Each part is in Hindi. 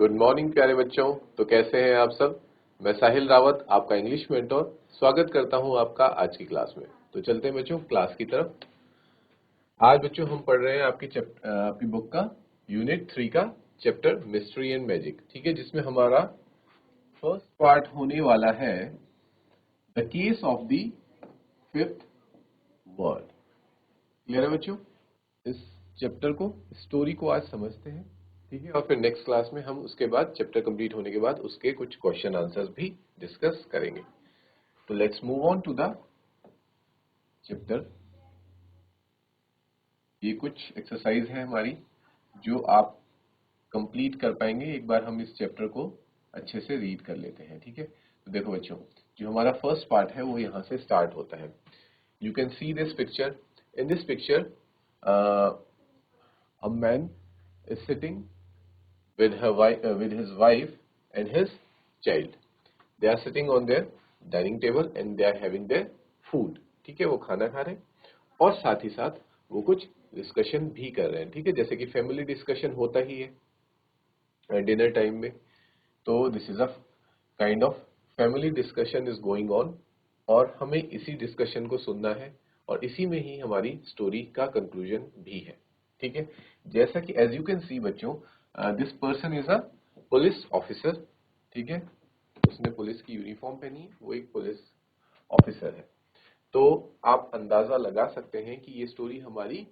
गुड मॉर्निंग प्यारे बच्चों। तो कैसे हैं आप सब। मैं साहिल रावत, आपका इंग्लिश मेंटोर, स्वागत करता हूं आपका आज की क्लास में। तो चलते हैं बच्चों क्लास की तरफ। आज बच्चों हम पढ़ रहे हैं आपकी बुक का यूनिट 3 का चैप्टर मिस्ट्री एंड मैजिक, ठीक है, जिसमें हमारा फर्स्ट पार्ट होने वाला है the case of the fifth word. Clear है बच्चों। इस चैप्टर को, स्टोरी को आज समझते हैं, ठीक है, और फिर नेक्स्ट क्लास में हम उसके बाद चैप्टर कंप्लीट होने के बाद उसके कुछ क्वेश्चन आंसर्स भी डिस्कस करेंगे। तो let's move on to the chapter. ये कुछ एक्सरसाइज है हमारी जो आप कंप्लीट कर पाएंगे एक बार हम इस चैप्टर को अच्छे से रीड कर लेते हैं, ठीक है। तो देखो बच्चों, जो हमारा फर्स्ट पार्ट है वो यहाँ से स्टार्ट होता है। You can see this picture. In this picture a man is sitting with his wife and his child. They are sitting on their dining table and they are having their food. ठीक है, वो खाना खा रहे हैं और साथ ही साथ वो कुछ डिस्कशन भी कर रहे हैं, ठीक है, जैसे कि फैमिली डिस्कशन होता ही है डिनर टाइम में। तो this is a kind of family discussion is going on और हमें इसी डिस्कशन को सुनना है और इसी में ही हमारी स्टोरी का कंक्लूजन भी है, ठीक है। जैसा कि एज यू कैन सी बच्चों, this person is a police officer, ठीक है, उसने पुलिस की यूनिफॉर्म पहनी है, वो एक पुलिस ऑफिसर है। तो आप अंदाजा लगा सकते हैं कि ये स्टोरी हमारी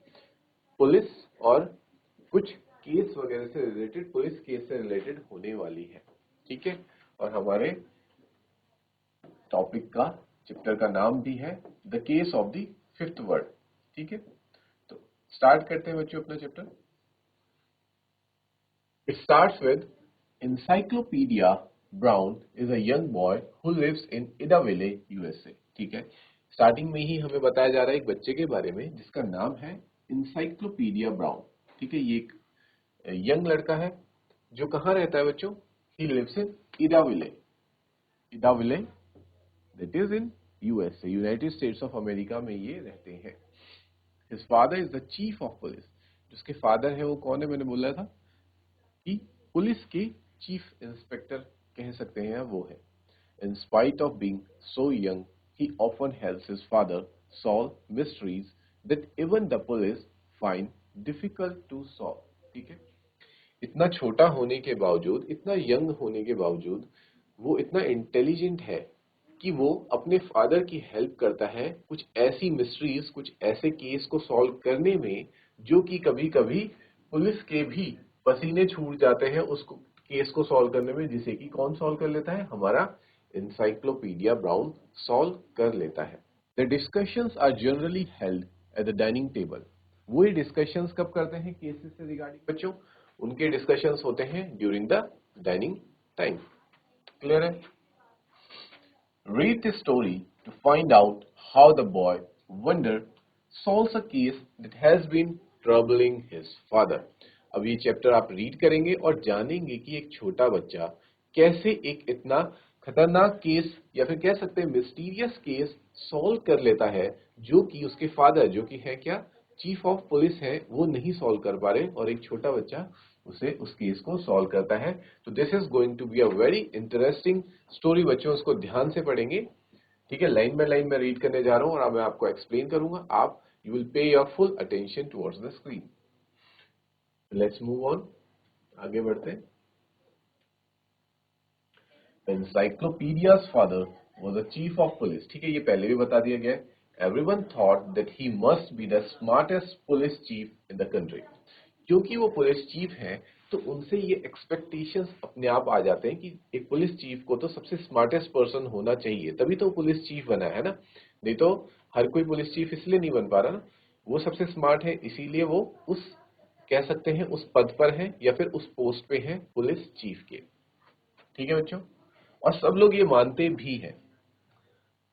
पुलिस और कुछ केस वगैरह से रिलेटेड, पुलिस केस से रिलेटेड होने वाली है, ठीक है। और हमारे टॉपिक का, चैप्टर का नाम भी है the case of the fifth word, ठीक है। तो स्टार्ट करते हैं बच्चों अपना chapter. It starts with Encyclopedia Brown is a young boy who lives in Idyllwild, USA, ठीक है। स्टार्टिंग में ही हमें बताया जा रहा है एक बच्चे के बारे में जिसका नाम है इंसाइक्लोपीडिया ब्राउन, ठीक है। ये एक यंग लड़का है जो कहाँ रहता है बच्चों। He lives in Idaville. Idaville that is in USA, United States of America में ये रहते हैं। His father is the chief of police. जिसके फादर है वो कौन है, मैंने बोला था कि पुलिस के चीफ इंस्पेक्टर कह सकते हैं वो है। In spite of being so young he often helps his father solve mysteries that even the police find difficult to solve, ठीक है। इतना छोटा होने के बावजूद, इतना यंग होने के बावजूद वो इतना इंटेलिजेंट है कि वो अपने फादर की हेल्प करता है कुछ ऐसी मिस्ट्रीज, कुछ ऐसे केस को सॉल्व करने में जो कि कभी कभी पुलिस के भी पसीने छूट जाते हैं उस केस को सॉल्व करने में, जिसे कि कौन सॉल्व कर लेता है, हमारा इंसाइक्लोपीडिया ब्राउन सॉल्व कर लेता है। The discussions are generally held at the dining table. वो ये डिस्कशंस कब करते हैं केसेस से रिगार्डिंग बच्चों, उनके डिस्कशंस होते हैं during the dining time. Clear है। Read the story to find out how the boy Wonder solves a case that has been troubling his father. अब ये चैप्टर आप रीड करेंगे और जानेंगे कि एक छोटा बच्चा कैसे एक इतना खतरनाक केस या फिर कह सकते हैं मिस्टीरियस केस सॉल्व कर लेता है जो कि उसके फादर, जो कि है क्या, चीफ ऑफ पुलिस है, वो नहीं सॉल्व कर पा रहे और एक छोटा बच्चा उसे उस केस को सॉल्व करता है। तो this is going to be a very interesting story बच्चों, उसको ध्यान से पढ़ेंगे, ठीक है। लाइन बाय लाइन में रीड करने जा रहा हूं और अब मैं आपको एक्सप्लेन करूंगा। आप you will pay your full attention towards the screen. Let's move on, आगे बढ़ते हैं। Encyclopedia's father was a chief of police, ठीक है, ये पहले भी बता दिया गया है। Everyone thought that he must be the smartest police chief in the country. क्योंकि वो पुलिस चीफ हैं तो उनसे ये एक्सपेक्टेशंस अपने आप आ जाते हैं कि एक पुलिस चीफ को तो सबसे स्मार्टेस्ट पर्सन होना चाहिए, तभी तो पुलिस चीफ बना है ना। नहीं तो हर कोई पुलिस चीफ इसलिए नहीं बन पा रहा ना, वो सबसे स्मार्ट है इसीलिए वो उस, कह सकते हैं, उस पद पर है या फिर उस पोस्ट पे है पुलिस चीफ के, ठीक है बच्चों। और सब लोग ये मानते भी हैं।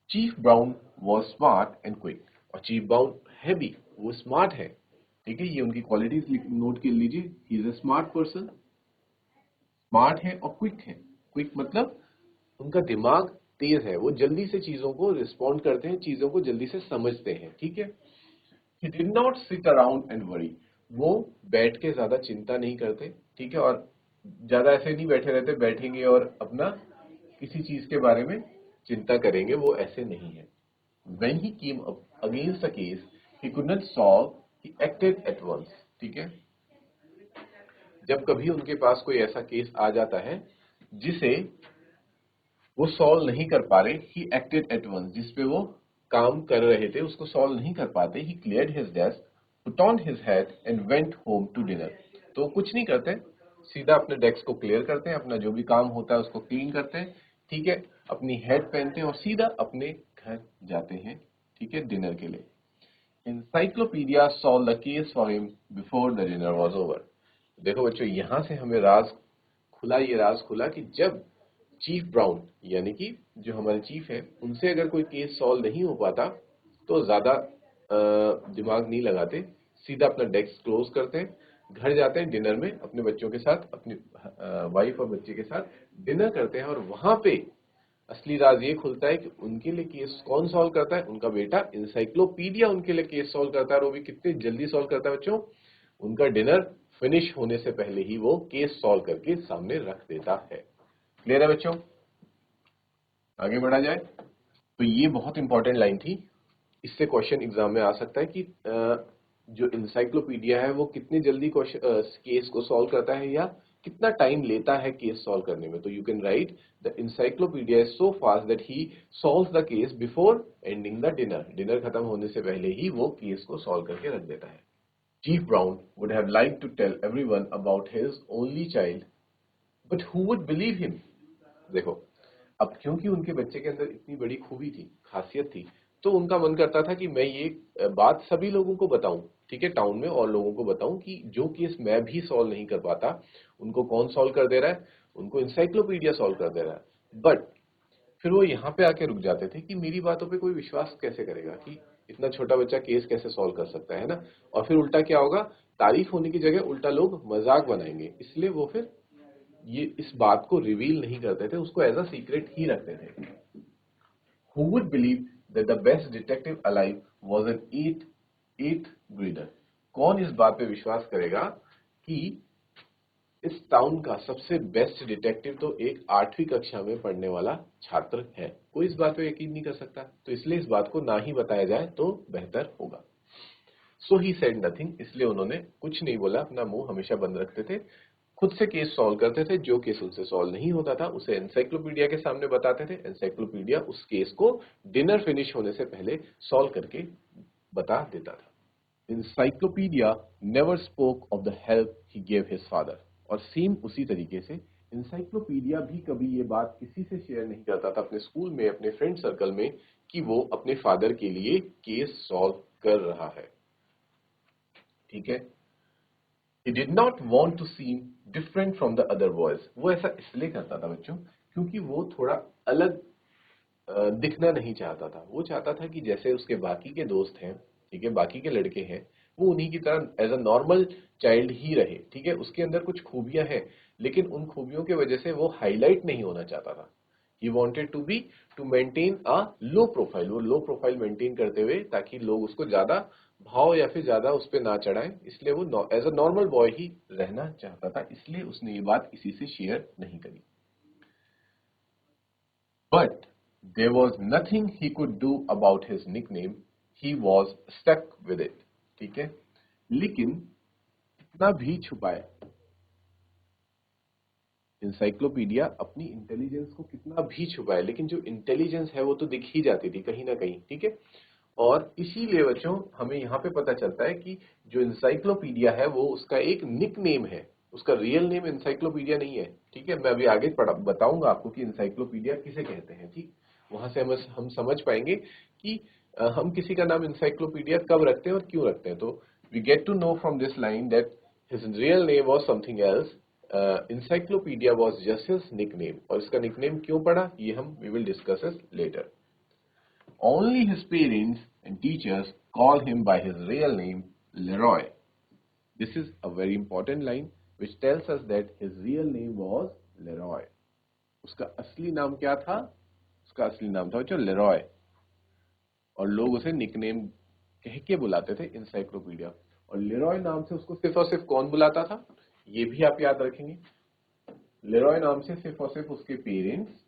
Chief brown was smart and quick. और चीफ ब्राउन है भी, वो स्मार्ट है, ठीक है, ये उनकी क्वालिटीज नोट कर लीजिए। He is a smart person, smart है और क्विक है। क्विक मतलब उनका दिमाग तेज है, वो जल्दी से चीजों को रिस्पॉन्ड करते हैं, चीजों को जल्दी से समझते हैं, ठीक है। He did not sit around and worry. वो बैठ के ज्यादा चिंता नहीं करते, ठीक है, और ज्यादा ऐसे नहीं बैठे रहते, बैठेंगे और अपना किसी चीज के बारे में चिंता करेंगे, वो ऐसे नहीं है। When he came up against a case he could not solve, he acted at once। ठीक है, जब कभी उनके पास कोई ऐसा केस आ जाता है जिसे वो सॉल्व नहीं कर पा रहे, ही एक्टेड एट वंस, जिसपे वो काम कर रहे थे उसको सॉल्व नहीं कर पाते, he cleared his desk, put on his hat and went home to dinner. तो कुछ नहीं करते, सीधा अपने डेस्क को क्लियर करते हैं, अपना जो भी काम होता है उसको क्लीन करते हैं, ठीक है, अपनी हैट पहनते हैं और सीधा अपने घर जाते हैं, ठीक है, डिनर के लिए। Encyclopedia solved the case for him before the dinner was over। देखो बच्चों, यहां से हमें राज खुला, ये राज खुला कि जब चीफ ब्राउन यानी कि जो हमारे चीफ है उनसे अगर कोई केस सॉल्व नहीं हो पाता तो ज्यादा दिमाग नहीं लगाते, सीधा अपना डेस्क क्लोज करते हैं, घर जाते हैं, डिनर में अपने बच्चों के साथ, अपनी वाइफ और बच्चे के साथ डिनर करते हैं, और वहां पे असली राज ये खुलता है कि उनके लिए केस कौन सॉल्व करता है, उनका बेटा। इंसाइक्लोपीडिया उनके लिए केस सॉल्व करता है, और वो भी कितनी जल्दी सॉल्व करता है बच्चों, उनका डिनर फिनिश होने से पहले ही वो केस सॉल्व करके सामने रख देता है। क्लियर है बच्चों? आगे बढ़ा जाए। तो ये बहुत इंपॉर्टेंट लाइन थी, इससे क्वेश्चन एग्जाम में आ सकता है कि जो इंसाइक्लोपीडिया है वो कितनी जल्दी केस को सॉल्व करता है या कितना टाइम लेता है केस सॉल्व करने में। तो you can write the encyclopedia is so fast that he solves the case before ending the dinner. Dinner खत्म होने से पहले ही वो केस को सॉल्व करके रख देता है। Chief Brown would have like to tell everyone about his only child, but who would believe him. देखो, अब क्योंकि उनके बच्चे के अंदर इतनी बड़ी खूबी थी, खासियत थी, तो उनका मन करता था कि मैं ये बात सभी लोगों को बताऊं, ठीक है, टाउन में और लोगों को बताऊं कि जो केस मैं भी सॉल्व नहीं कर पाता उनको कौन सॉल्व कर दे रहा है, उनको इंसाइक्लोपीडिया सॉल्व कर दे रहा है। बट फिर वो यहाँ पे आके रुक जाते थे कि मेरी बातों पे कोई विश्वास कैसे करेगा, कि इतना छोटा बच्चा केस कैसे सॉल्व कर सकता है ना। और फिर उल्टा क्या होगा, तारीफ होने की जगह उल्टा लोग मजाक बनाएंगे, इसलिए वो फिर ये इस बात को रिवील नहीं करते थे, उसको एज अ सीक्रेट ही रखते थे। Who would believe that the best detective alive was an eighth grader? कौन इस बात पे विश्वास करेगा कि इस टाउन का सबसे बेस्ट डिटेक्टिव तो एक 8वीं कक्षा में पढ़ने वाला छात्र है। कोई इस बात पे यकीन नहीं कर सकता, तो इसलिए इस बात को ना ही बताया जाए तो बेहतर होगा। सो ही सेड नथिंग, इसलिए उन्होंने कुछ नहीं बोला, अपना मुंह हमेशा बंद रखते थे, खुद से केस सॉल्व करते थे, जो केस उनसे सॉल्व नहीं होता था उसे एनसाइक्लोपीडिया के सामने बताते थे, एनसाइक्लोपीडिया उस केस को डिनर फिनिश होने से पहले सॉल्व करके बता देता था। Encyclopedia never spoke of the help he gave his father. और सेम उसी तरीके से एनसाइक्लोपीडिया भी कभी ये बात किसी से शेयर नहीं करता था अपने स्कूल में, अपने फ्रेंड सर्कल में, कि वो अपने फादर के लिए केस सॉल्व कर रहा है, ठीक है। He did not want to seem different from the other boys। वो ऐसा इसलिए करता था बच्चों क्योंकि वो थोड़ा अलग दिखना नहीं चाहता था। वो चाहता था कि जैसे उसके बाकी के दोस्त हैं, ठीक है, बाकी के लड़के हैं, वो उन्हीं की तरह एज अ नॉर्मल चाइल्ड ही रहे, ठीक है। उसके अंदर कुछ खूबियां हैं, लेकिन उन खूबियों की वजह से वो हाईलाइट नहीं होना चाहता था। He wanted to maintain a low profile. वो लो प्रोफाइल मेंटेन करते हुए, ताकि लोग उसको ज्यादा भाव या फिर ज्यादा उस पर ना चढ़ाएं, इसलिए वो एज अ नॉर्मल बॉय ही रहना चाहता था, इसलिए उसने ये बात किसी से शेयर नहीं करी। But there was nothing he could do about his nickname। He was stuck with it। ठीक है, लेकिन कितना भी छुपाए, इंसाइक्लोपीडिया अपनी इंटेलिजेंस को कितना भी छुपाए, लेकिन जो इंटेलिजेंस है वो तो दिख ही जाती थी कहीं ना कहीं, ठीक है। और इसीलिए बच्चों हमें यहाँ पे पता चलता है कि जो इंसाइक्लोपीडिया है वो उसका एक निक नेम है, उसका रियल नेम इंसाइक्लोपीडिया नहीं है, ठीक है। मैं अभी आगे बताऊंगा आपको कि इंसाइक्लोपीडिया किसे कहते हैं, ठीक। वहां से हम समझ पाएंगे कि हम किसी का नाम इंसाइक्लोपीडिया कब रखते हैं और क्यों रखते हैं। तो we get to know from this line that his real name was something else. Encyclopedia was just his nickname, और इसका निकनेम क्यों पड़ा ये हम we will discuss it later. Only his parents and teachers call him by his real name, Leroy। This is a very important line which tells us that his real name was Leroy। उसका असली नाम क्या था? उसका असली नाम था बच्चों लेरॉय, और लोग उसे निकनेम कह के बुलाते थे इंसाइक्लोपीडिया। और लेरॉय नाम से उसको सिर्फ और सिर्फ कौन बुलाता था, ये भी आप याद रखेंगे। लेरॉय नाम से सिर्फ और सिर्फ उसके पेरेंट्स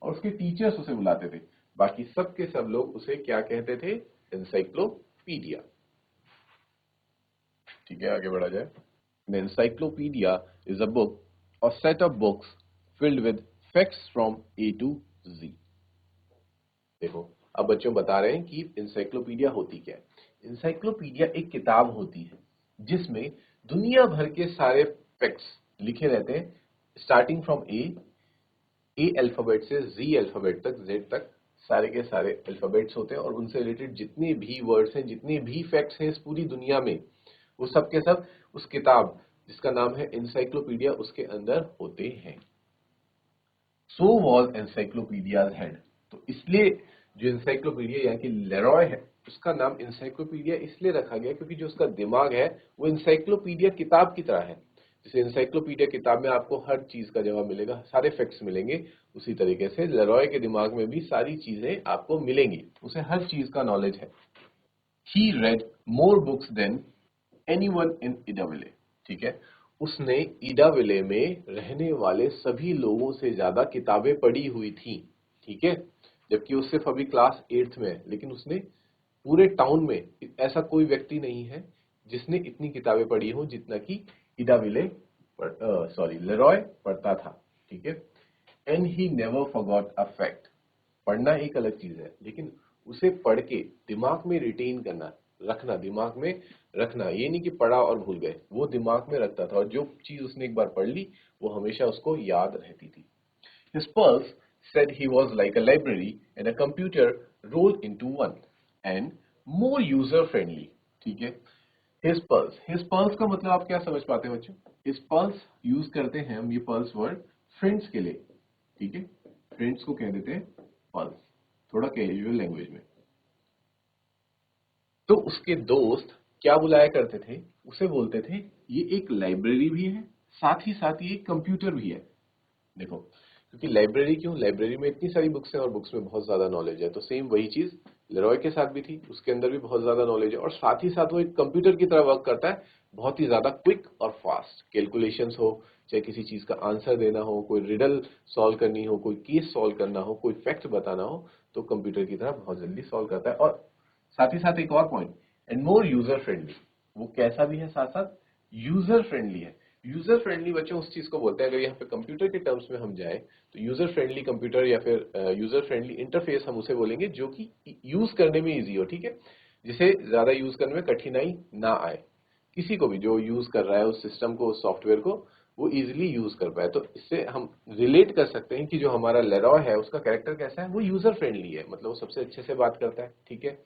और उसके टीचर्स उसे बुलाते थे, बाकी सब के सब लोग उसे क्या कहते थे? एनसाइक्लोपीडिया। ठीक है, आगे बढ़ा जाए। An encyclopedia is a book or set of books filled with facts from A to Z। देखो, अब बच्चों बता रहे हैं कि इंसाइक्लोपीडिया होती क्या है। इंसाइक्लोपीडिया एक किताब होती है जिसमें दुनिया भर के सारे फैक्ट्स लिखे रहते हैं, स्टार्टिंग फ्रॉम ए अल्फाबेट से जी अल्फाबेट तक, जेड तक सारे के सारे अल्फाबेट्स होते हैं और उनसे रिलेटेड जितने भी वर्ड्स हैं, जितने भी फैक्ट्स हैं इस पूरी दुनिया में, वो सब के सब उस किताब जिसका नाम है इंसाइक्लोपीडिया उसके अंदर होते हैं। So was encyclopaedias head. तो इसलिए जो इंसाइक्लोपीडिया यानी कि लेरॉय है उसका नाम इंसाइक्लोपीडिया इसलिए रखा गया क्योंकि जो उसका दिमाग है वो इंसाइक्लोपीडिया किताब की तरह है। जैसे इंसाइक्लोपीडिया किताब में आपको हर चीज का जवाब मिलेगा, सारे फैक्ट्स मिलेंगे, उसी तरीके से लेरॉय के दिमाग में भी सारी चीजें आपको मिलेंगी, उसे हर चीज का नॉलेज है। He read more books than anyone in Idaville. ठीक है, उसने इडाविले में रहने वाले सभी लोगों से ज्यादा किताबें पढ़ी हुई थी। ठीक है, जबकि वो सिर्फ अभी क्लास 8th में है, लेकिन उसने पूरे टाउन में ऐसा कोई व्यक्ति नहीं है जिसने इतनी किताबें पढ़ी हो जितना कि इडाविले लेरॉय पढ़ता था। ठीक है, and he never forgot a fact. पढ़ना एक अलग चीज है, लेकिन उसे पढ़ के दिमाग में रिटेन करना, रखना, दिमाग में रखना, ये नहीं कि पढ़ा और भूल गए, वो दिमाग में रखता था और जो चीज उसने एक बार पढ़ ली वो हमेशा उसको याद रहती थी। His pulse said he was like a library and a computer rolled into one and more user friendly। ठीक है, his pulse का मतलब आप क्या समझ पाते हैं बच्चों? his pulse यूज करते हैं हम ये pulse वर्ड फ्रेंड्स के लिए। ठीक है, फ्रेंड्स को कह देते हैं पल्स, थोड़ा कैजुअल लैंग्वेज में। तो उसके दोस्त क्या बुलाया करते थे? उसे बोलते थे ये एक लाइब्रेरी भी है, साथ ही साथ ये एक कंप्यूटर भी है। देखो, क्योंकि लाइब्रेरी क्यों? लाइब्रेरी में इतनी सारी बुक्स हैं और बुक्स में बहुत ज्यादा नॉलेज है, तो सेम वही चीज लेरॉय के साथ भी थी, उसके अंदर भी बहुत ज्यादा नॉलेज है और साथ ही साथ वो एक कंप्यूटर की तरह वर्क करता है, बहुत ही ज्यादा क्विक और फास्ट। कैलकुलेशंस हो, चाहे किसी चीज का आंसर देना हो, कोई रिडल सॉल्व करनी हो, कोई केस सॉल्व करना हो, कोई फैक्ट बताना हो, तो कंप्यूटर की तरह बहुत जल्दी सॉल्व करता है। और साथ ही साथ एक और point, and more user friendly. वो कैसा भी है? साथ साथ यूजर फ्रेंडली है। यूजर फ्रेंडली बच्चों उस चीज को बोलते हैं, अगर यहाँ पे कंप्यूटर के टर्म्स में हम जाए तो यूजर फ्रेंडली कंप्यूटर या फिर यूजर फ्रेंडली इंटरफेस हम उसे बोलेंगे जो कि यूज करने में इजी हो। ठीक है, जिसे ज्यादा यूज करने में कठिनाई ना आए, किसी को भी जो यूज कर रहा है उस सिस्टम को, उस सॉफ्टवेयर को, वो इजिली यूज कर पाए। तो इससे हम रिलेट कर सकते हैं कि जो हमारा लेरॉय है उसका कैरेक्टर कैसा है, वो यूजर फ्रेंडली है, मतलब वो सबसे अच्छे से बात करता है। ठीक है,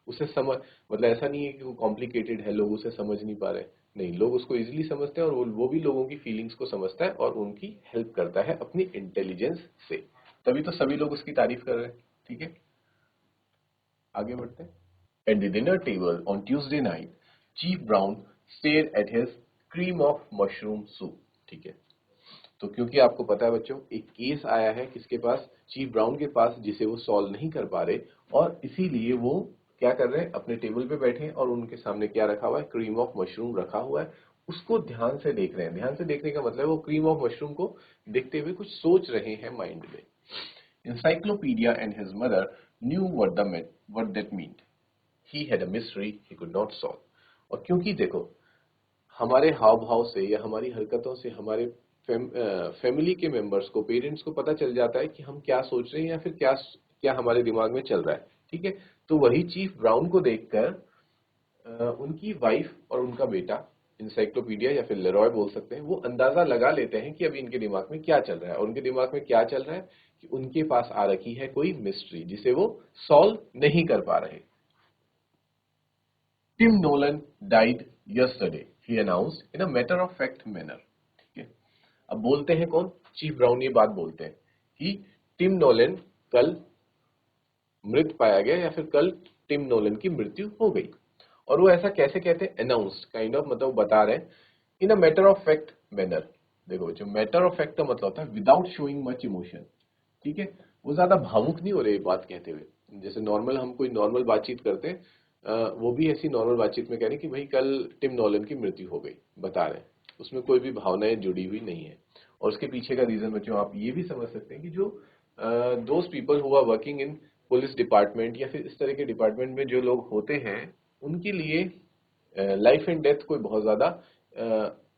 उसे समझ, मतलब ऐसा नहीं है कि वो कॉम्प्लिकेटेड है, लोग उसे समझ नहीं पा रहे, नहीं, लोग उसको इजीली समझते हैं और वो भी लोगों की फीलिंग्स को समझता है और उनकी हेल्प करता है अपनी इंटेलिजेंस से, तभी तो सभी लोग उसकी तारीफ कर रहे हैं। ठीक है, आगे बढ़ते हैं। At the dinner table on Tuesday night chief brown stared at his cream of mushroom soup. ठीक है, तो क्योंकि आपको पता है बच्चों, एक केस आया है किसके पास? चीफ ब्राउन के पास, जिसे वो सॉल्व नहीं कर पा रहे और इसीलिए वो क्या कर रहे हैं, अपने टेबल पे बैठे हैं और उनके सामने क्या रखा हुआ है? क्रीम ऑफ मशरूम रखा हुआ है, उसको ध्यान से देख रहे हैं। ध्यान से देखने का मतलब वो क्रीम ऑफ मशरूम को देखते हुए कुछ सोच रहे हैं माइंड में। Encyclopedia and his mother knew what that meant. He had a mystery he could not solve। और क्योंकि देखो, हमारे हाव भाव से या हमारी हरकतों से हमारे फैमिली के मेंबर्स को, पेरेंट्स को पता चल जाता है कि हम क्या सोच रहे हैं या फिर क्या क्या हमारे दिमाग में चल रहा है। ठीक है, तो वही चीफ ब्राउन को देखकर उनकी वाइफ और उनका बेटा, इंसाइक्लोपीडिया या फिर लेरॉय बोल सकते हैं, वो अंदाजा लगा लेते हैं कि अभी इनके दिमाग में क्या चल रहा है। और उनके दिमाग में क्या चल रहा है कि उनके पास आ रखी है कोई मिस्ट्री जिसे वो सॉल्व नहीं कर पा रहे। Tim Nolan died yesterday, he announced in a matter of fact manner. ठीक है, अब बोलते हैं कौन? चीफ ब्राउन ये बात बोलते हैं कि टिम नोलन कल मृत पाया गया या फिर कल टिम नोलन की मृत्यु हो गई। और वो ऐसा कैसे कहते हैं? अनाउंस्ड, काइंड ऑफ, मतलब बता रहे हैं in a matter of fact manner. देखो, जो मैटर ऑफ फैक्ट का मतलब होता है विदाउट शोइंग मच इमोशन। ठीक है, वो ज्यादा भावुक नहीं हो रहे बात कहते हुए, जैसे नॉर्मल हम कोई नॉर्मल बातचीत करते हैं, वो भी ऐसी नॉर्मल बातचीत में कह रहे हैं कि भाई कल टिम नोलन की मृत्यु हो गई, बता रहे हैं, उसमें कोई भी भावनाएं जुड़ी हुई नहीं है। और उसके पीछे का रीजन बच्चों आप ये भी समझ सकते हैं कि जो those people who are working in police department या फिर इस तरह के डिपार्टमेंट में जो लोग होते हैं, उनके लिए लाइफ एंड डेथ कोई बहुत ज्यादा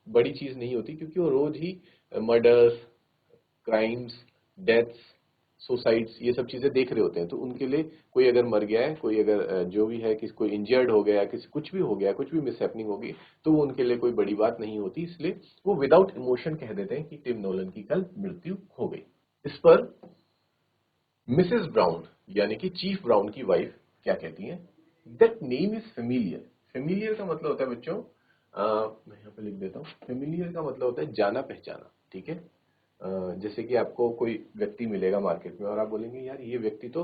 बड़ी चीज नहीं होती, क्योंकि वो रोज ही मर्डर्स, क्राइम्स, डेथ्स, सुसाइड्स, ये सब चीजें देख रहे होते हैं। तो उनके लिए कोई अगर मर गया है, कोई अगर जो भी है, किसी कोई इंजर्ड हो गया, किसी कुछ भी हो गया, कुछ भी मिसहैपनिंग होगी, तो वो उनके लिए कोई बड़ी बात नहीं होती। इसलिए वो विदाउट इमोशन कह देते हैं कि टिम नोलन की कल मृत्यु हो गई। इस पर मिसेस ब्राउन यानी कि चीफ ब्राउन की वाइफ क्या कहती है? That name is familiar. Familiar का मतलब होता है बच्चों, मैं यहाँ पे लिख देता हूँ, फेमिलियर का मतलब होता है जाना पहचाना। ठीक है, जैसे कि आपको कोई व्यक्ति मिलेगा मार्केट में और आप बोलेंगे यार ये व्यक्ति तो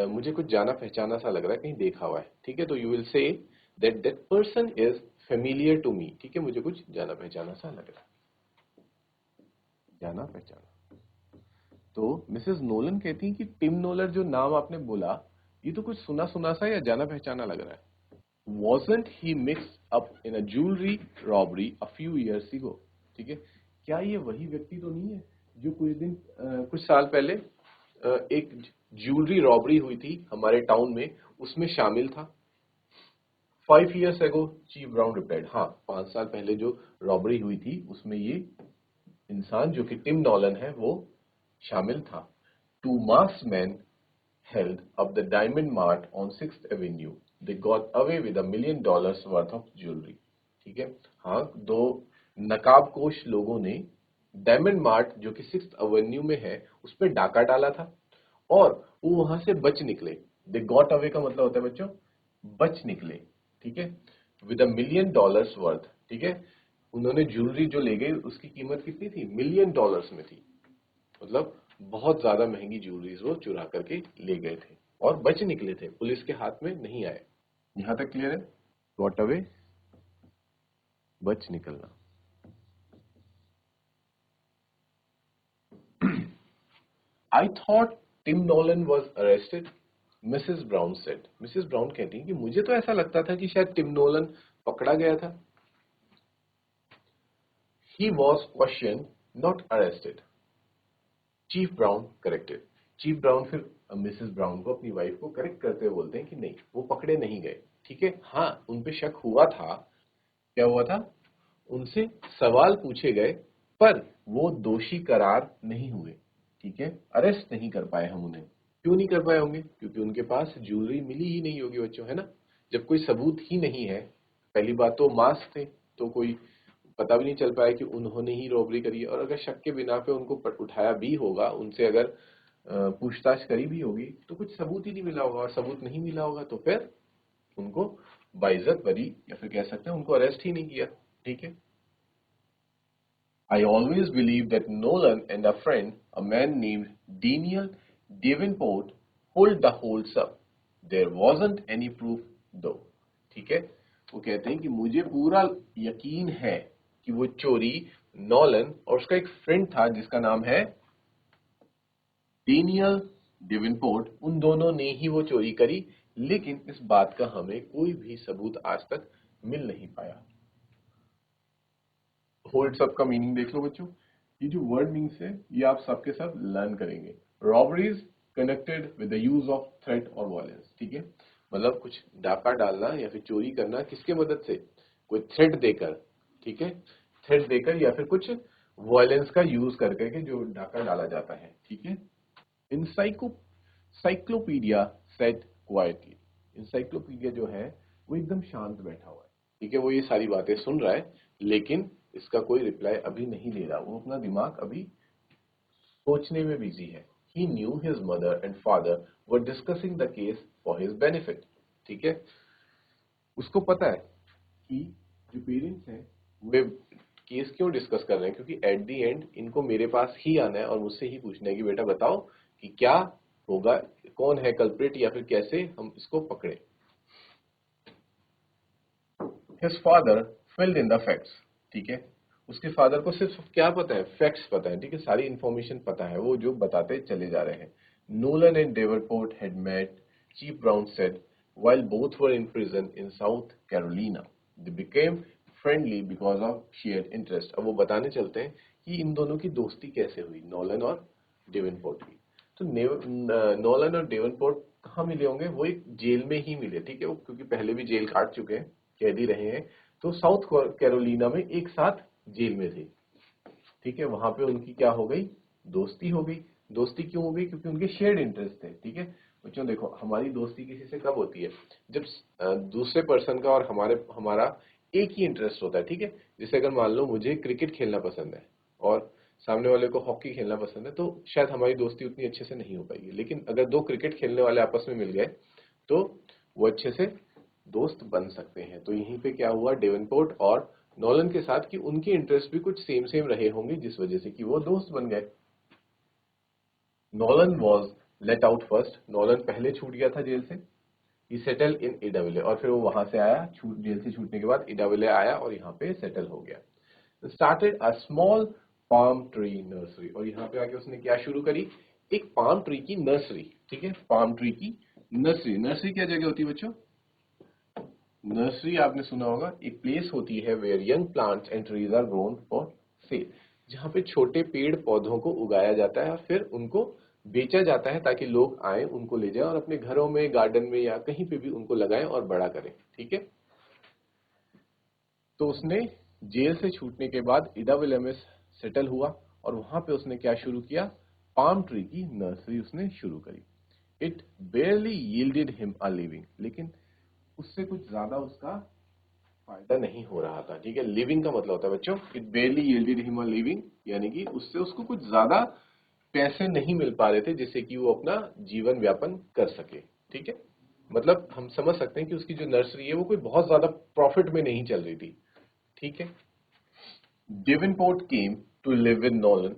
मुझे कुछ जाना पहचाना सा लग रहा है, कहीं देखा हुआ है। ठीक है, तो you will say that that person is familiar to me. ठीक है, मुझे कुछ जाना पहचाना सा लग रहा है, जाना पहचाना। तो मिसेस नोलन कहती हैं कि टिम नोलर जो नाम आपने बोला, ये तो कुछ सुना सुना सा या जाना पहचाना लग रहा है। Wasn't he mixed up in a jewelry robbery a few years ago? ठीक है, क्या ये वही व्यक्ति तो नहीं है जो कुछ साल पहले एक ज्वेलरी रॉबरी हुई थी हमारे टाउन में, उसमें शामिल था? 5 years ago, chief brown replied. हाँ, 5 साल पहले जो रॉबरी हुई थी उसमें ये इंसान जो कि टिम नॉलन है वो शामिल था। Two masked men held up the Diamond Mart on 6th Avenue. They got away with $1 million worth of jewelry. ठीक है, हाँ, दो नकाबपोश लोगों ने डायमंड मार्ट जो कि 6th एवेन्यू में है उस पर डाका डाला था और वो वहां से बच निकले। दे गॉट अवे का मतलब होता है बच्चों बच निकले। ठीक है, विद $1 million वर्थ। ठीक है, उन्होंने ज्वेलरी जो ले गई उसकी कीमत कितनी थी? $1 million में थी। मतलब बहुत ज्यादा महंगी ज्वेलरीज वो चुरा करके ले गए थे और बच निकले थे, पुलिस के हाथ में नहीं आए। यहां तक क्लियर है? गॉट अवे, बच निकलना। I thought Tim Nolan was arrested, Mrs Brown said. Mrs Brown कहती हैं कि मुझे तो ऐसा लगता था कि शायद टिम नॉलन पकड़ा गया था। He was question not arrested, chief brown corrected. Chief brown फिर मिसेस ब्राउन को, अपनी वाइफ को करेक्ट करते हुए बोलते हैं कि नहीं, वो पकड़े नहीं गए। ठीक है, हाँ, उन पे शक हुआ था। क्या हुआ था? उनसे सवाल पूछे गए पर वो दोषी करार नहीं हुए। ठीक है, अरेस्ट नहीं कर पाए हम उन्हें। क्यों नहीं कर पाए होंगे? क्योंकि उनके पास ज्वेलरी मिली ही नहीं होगी बच्चों, है ना। जब कोई सबूत ही नहीं है, पहली बात तो मास्क थे, तो कोई पता भी नहीं चल पाया कि उन्होंने ही रॉबरी करी है। और अगर शक के बिना पे उनको उठाया भी होगा, उनसे अगर पूछताछ करी भी होगी, तो कुछ सबूत ही नहीं मिला होगा, और सबूत नहीं मिला होगा तो फिर उनको बाइज्जत बरी, या फिर कह सकते हैं उनको अरेस्ट ही नहीं किया। ठीक है, I always believed that Nolan and a friend, a man named Daniel Davenport, pulled the holds up. There wasn't any proof though. ठीक है, वो कहते हैं कि मुझे पूरा यकीन है कि वो चोरी नॉलन और उसका एक फ्रेंड था जिसका नाम है डेनियल डेवेनपोर्ट, उन दोनों ने ही वो चोरी करी, लेकिन इस बात का हमें कोई भी सबूत आज तक मिल नहीं पाया। होल्ड्स अप का मीनिंग देख लो बच्चों, ये जो वर्ड मीनिंग्स है ये आप सबके सब लर्न करेंगे। Robberies connected with the use of threat और वायलेंस। ठीक है, मतलब कुछ डाका डालना या फिर चोरी करना किसके मदद से? कोई थ्रेट देकर। ठीक है, थ्रेट देकर या फिर कुछ वायलेंस का यूज करके के जो डाका डाला जाता है। ठीक है, साइक्लोपीडिया सेड क्वाइटली। इंसाइक्लोपीडिया जो है वो एकदम शांत बैठा हुआ है। ठीक है, वो ये सारी बातें सुन रहा है, लेकिन इसका कोई रिप्लाई अभी नहीं ले रहा, वो अपना दिमाग अभी सोचने में बिजी है। He knew his mother and father were discussing the case for his benefit. ठीक है, उसको पता है कि जो पेरेंट्स हैं वे केस क्यों डिस्कस कर रहे हैं, क्योंकि एट द एंड इनको मेरे पास ही आना है और मुझसे ही पूछना है कि बेटा बताओ कि क्या होगा, कौन है कल्प्रिट, या फिर कैसे हम इसको पकड़े। His father filled in the facts. ठीक है, उसके फादर को सिर्फ क्या पता है? फैक्ट्स पता है। ठीक है, सारी इंफॉर्मेशन पता है, वो जो बताते चले जा रहे हैं। Nolan and Davenport had met, chief Brown said, while both were in prison in South Carolina. They became friendly because of shared interest. अब वो बताने चलते हैं कि इन दोनों की दोस्ती कैसे हुई, नॉलन और डेवनपोर्ट की। तो नॉलन और डेवनपोर्ट कहाँ मिले होंगे, वो एक जेल में ही मिले, ठीक है, वो क्योंकि पहले भी जेल काट चुके हैं, कैदी रहे हैं, तो साउथ कैरोलिना में एक साथ जेल में थे, ठीक है। वहां पे उनकी क्या हो गई, दोस्ती हो गई। दोस्ती क्यों हो गई, क्योंकि उनके शेयर्ड इंटरेस्ट थे, ठीक है। बच्चों देखो, हमारी दोस्ती किसी से कब होती है, जब दूसरे पर्सन का और हमारा एक ही इंटरेस्ट होता है, ठीक है। जैसे अगर मान लो मुझे क्रिकेट खेलना पसंद है और सामने वाले को हॉकी खेलना पसंद है, तो शायद हमारी दोस्ती उतनी अच्छे से नहीं हो पाएगी। लेकिन अगर दो क्रिकेट खेलने वाले आपस में मिल गए तो वो अच्छे से दोस्त बन सकते हैं। तो यहीं पे क्या हुआ डेवनपोर्ट और नॉलन के साथ, कि उनके इंटरेस्ट भी कुछ सेम सेम रहे होंगे, जिस वजह से कि वो दोस्त बन गए। Nolan was let out first, Nolan पहले छूट गया था जेल से। ही सेटल इन इडाविले, और फिर वो वहां से आया, जेल से छूटने के बाद इडाविले आया और यहाँ पे सेटल हो गया। Started a small palm tree nursery, और यहाँ पे आके उसने क्या शुरू करी, एक पाम ट्री की नर्सरी, ठीक है। पाम ट्री की नर्सरी, नर्सरी क्या जगह होती है बच्चों, नर्सरी आपने सुना होगा, एक प्लेस होती है where young plants and trees are grown for sale, जहाँ पे छोटे पेड़ पौधों को उगाया जाता है, फिर उनको बेचा जाता है ताकि लोग आए, उनको ले जाएं और अपने घरों में, गार्डन में या कहीं पे भी उनको लगाएं और बड़ा करें, ठीक है। तो उसने जेल से छूटने के बाद इडाविले में सेटल हुआ और वहां पे उसने क्या शुरू किया, पाम ट्री की नर्सरी उसने शुरू करी। It बेयरली yielded him a living, लेकिन उससे कुछ ज्यादा उसका फायदा नहीं हो रहा था, ठीक है। लिविंग का मतलब होता है बच्चों, it बेयरली yielded him a living, यानी कि उससे उसको कुछ ज्यादा पैसे नहीं मिल पा रहे थे जिससे कि वो अपना जीवन व्यापन कर सके, ठीक है। मतलब हम समझ सकते हैं कि उसकी जो नर्सरी है वो कोई बहुत ज्यादा प्रॉफिट में नहीं चल रही थी, ठीक है। Davenport came to live with Nolan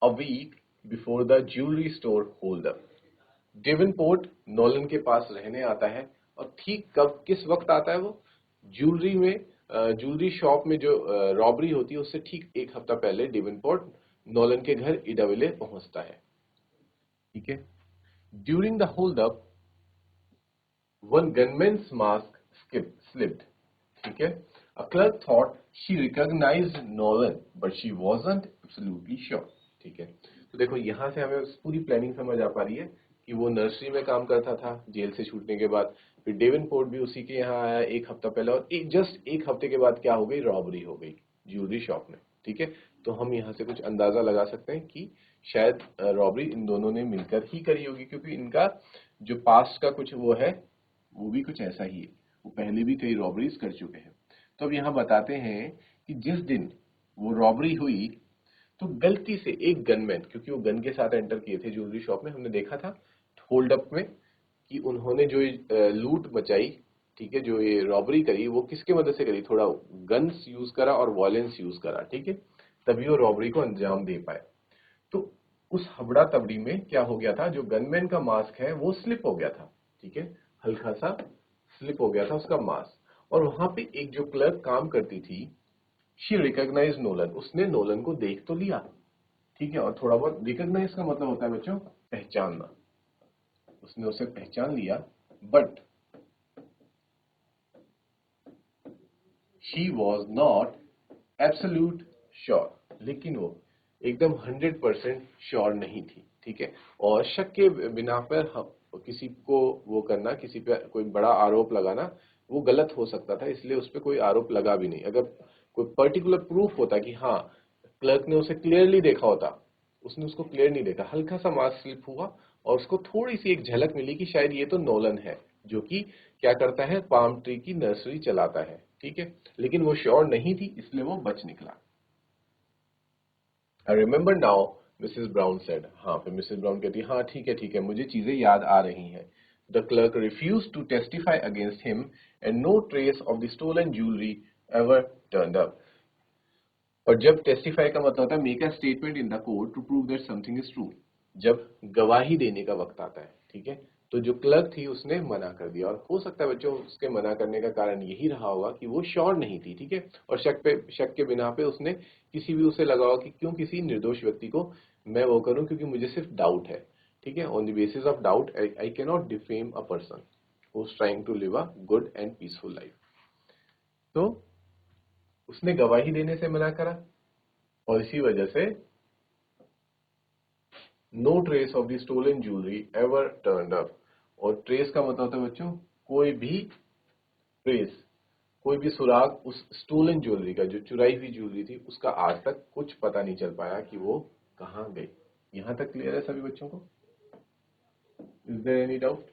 a week before the jewellery store hold up. Davenport Nolan के पास रहने आता है, और ठीक कब, किस वक्त आता है वो, ज्वेलरी में, ज्वेलरी शॉप में जो रॉबरी होती है उससे ठीक एक हफ्ता पहले डेवनपोर्ट नॉलन के घर इडाविले पहुंचता है, ठीक है। During the hold up one gunman's mask slipped, ठीक है। A clerk thought she recognized Nolan, but she wasn't absolutely sure, ठीक है। तो देखो यहां से हमें पूरी प्लानिंग समझ आ पा रही है कि वो नर्सरी में काम करता था जेल से छूटने के बाद, फिर डेवनपोर्ट भी उसी के यहाँ आया एक हफ्ता पहले, और जस्ट एक हफ्ते के बाद क्या हो गई, रॉबरी हो गई ज्वेलरी शॉप में, ठीक है। तो हम यहाँ से कुछ अंदाजा लगा सकते हैं कि शायद रॉबरी इन दोनों ने मिलकर ही करी होगी, क्योंकि इनका जो पास्ट का कुछ वो है, वो भी कुछ ऐसा ही है, वो पहले भी कई रॉबरीज कर चुके हैं। तो अब यहाँ बताते हैं कि जिस दिन वो रॉबरी हुई तो गलती से एक गनमैन, क्योंकि वो गन के साथ एंटर किए थे ज्वेलरी शॉप में, हमने देखा था होल्ड अप में कि उन्होंने जो लूट मचाई, ठीक है, जो ये रॉबरी करी, वो किसके मदद से करी, थोड़ा गन्स यूज करा और वॉयलेंस यूज करा, ठीक है, तभी वो रॉबरी को अंजाम दे पाए। तो उस हबड़ा तबड़ी में क्या हो गया था, जो गनमैन का मास्क है वो स्लिप हो गया था, ठीक है, हल्का सा स्लिप हो गया था उसका मास्क। और वहां पे एक जो क्लर्क काम करती थी, शी रिकॉग्नाइज नोलन, उसने नोलन को देख तो लिया, ठीक है। और थोड़ा बहुत रिकॉग्नाइज का मतलब होता है बच्चों पहचानना, उसने उसे पहचान लिया, but she was not absolute sure, लेकिन वो एकदम 100% श्योर नहीं थी, ठीक है। और शक के बिना पर हम किसी को वो करना, किसी पे कोई बड़ा आरोप लगाना, वो गलत हो सकता था, इसलिए उस पर कोई आरोप लगा भी नहीं। अगर कोई पर्टिकुलर प्रूफ होता कि हाँ क्लर्क ने उसे क्लियरली देखा होता, उसने उसको क्लियर नहीं देखा, हल्का सा मास्क स्लिप हुआ और उसको थोड़ी सी एक झलक मिली कि शायद ये तो नोलन है, जो कि क्या करता है, पाम ट्री की नर्सरी चलाता है, ठीक है। लेकिन वो श्योर नहीं थी, इसलिए वो बच निकला। I remember now, Mrs Brown said, हाँ, फिर मिसेस ब्राउन कहती है, हाँ ठीक है, मुझे चीजें याद आ रही हैं। The clerk refuse to testify against him and no trace of the stolen jewellery ever turned up. और जब टेस्टिफाई का मतलब होता है make a statement in the court to prove that something is true, जब गवाही देने का वक्त आता है, ठीक है। तो जो क्लर्क थी उसने मना कर दिया, और हो सकता है बच्चों उसके मना करने का कारण यही रहा होगा कि वो श्योर नहीं थी, ठीक है। और शक के बिना पे उसने किसी भी, उसे लगा होगा कि क्यों किसी निर्दोष व्यक्ति को मैं वो करूं, क्योंकि मुझे सिर्फ डाउट है, ठीक है। On the basis of doubt I can not defame a person who is trying to live a good and peaceful life. तो उसने गवाही देने से मना करा और इसी वजह से no trace of the stolen jewellery ever turned up. और ट्रेस का मतलब होता है बच्चों कोई भी ट्रेस, कोई भी सुराग उस स्टोलन ज्वेलरी का, जो चुराई हुई ज्वेलरी थी, उसका आज तक कुछ पता नहीं चल पाया कि वो कहाँ गई। यहां तक क्लियर है सभी बच्चों को? Is there any doubt?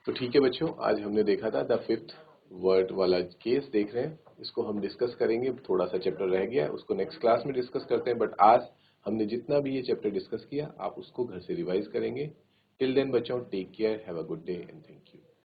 तो ठीक है बच्चों, आज हमने देखा था द फिफ्थ वर्ड वाला केस देख रहे हैं, इसको हम डिस्कस करेंगे। थोड़ा सा चैप्टर रह गया है, उसको नेक्स्ट क्लास में डिस्कस करते हैं, बट आज हमने जितना भी ये चैप्टर डिस्कस किया आप उसको घर से रिवाइज करेंगे। टिल देन बच्चों, take care, have a good day and thank you.